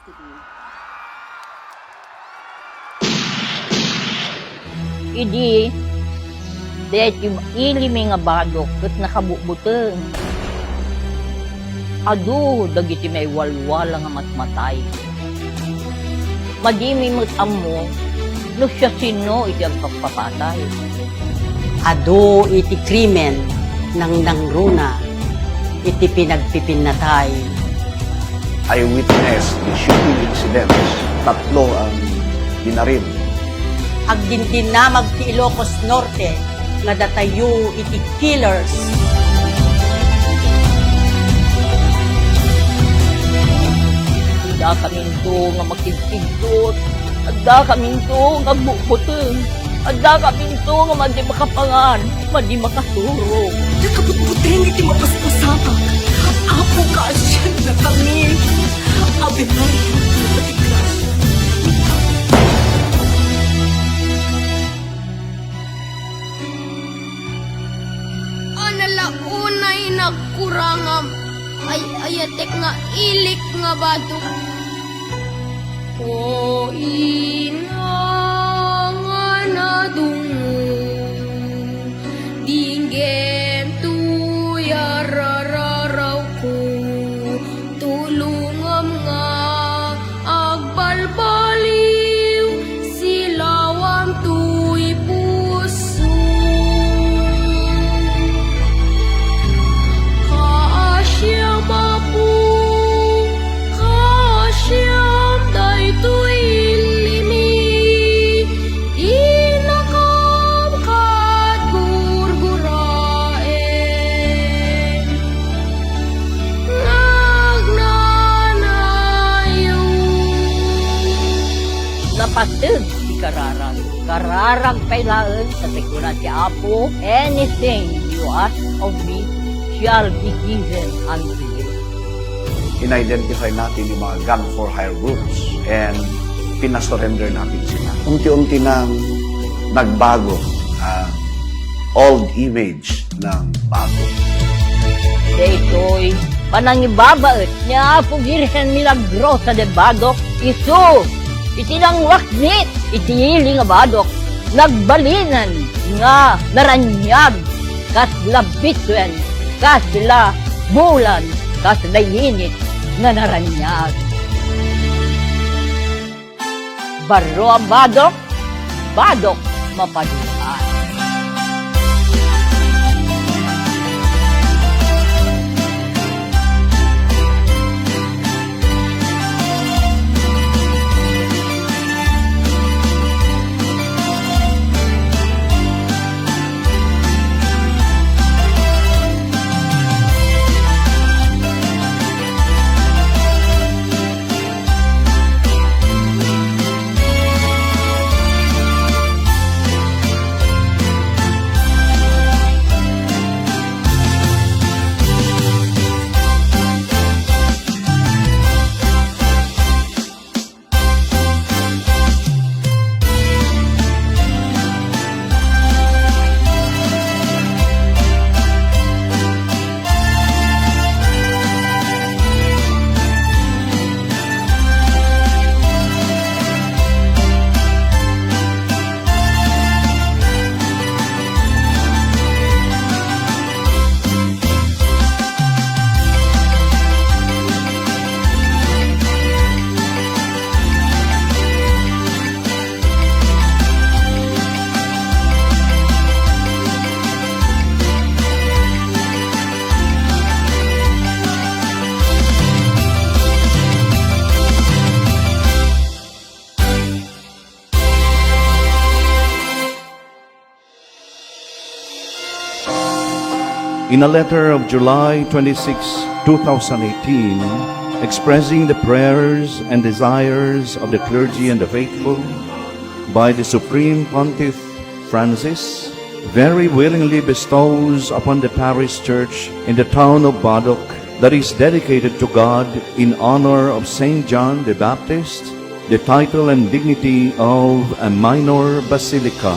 custody. Idi, dahil yung ilimi nga Badoc kat nakabubuteng. Adu, dagiti may walwala nga matmatay. Madimi matamo, no siya sino iti ang pagpapatay. Ado iti krimen ng nangruna, iti pinagpipinatay. I witnessed the shooting incidents. 3 ang binaril. Agdindinamag ti Ilocos Norte, nga datayo iti killers. Ada kaminto nga makigtigdot, ada kaminto nga bukbuteng, ada kaminto nga madi makapangan, madi makasurog. Nakabutbuteng iti mapaspasamak. Apo ka siya na kami. Ave Maria, pati grasya. Analaunay nagkurangam. Ay ayatek nga ilik nga Badoc. O ina nga nadungo, dinggem tuyarararaw ko, tulungam nga agbalbaliw, silawam tuy puso. Kaasyam apu, kaasyam daytoy limi, inakam kat gurguraen. Nagnanayo. Napatid si Kararag. Kararag kailangan sa tikunan si Apo, anything you ask of me shall be given unto you. In-identify natin yung mga gun for hire groups and pinasurrender natin sila. Unti-unti nang nagbago ang old image ng Badoc. Daytoy, panangibabaet niya Apo Virgen Milagrosa de Badoc, isu, itilang waknit, itili nga Badoc, nagbalinan nga naranyag, kas labitwen, kas la bulan, kas layinit nga naranyag. Baro ang Badoc, Badoc mapaduan. In a letter of July 26, 2018, expressing the prayers and desires of the clergy and the faithful, by the Supreme Pontiff Francis, very willingly bestows upon the parish church in the town of Badoc that is dedicated to God in honor of Saint John the Baptist, the title and dignity of a minor basilica.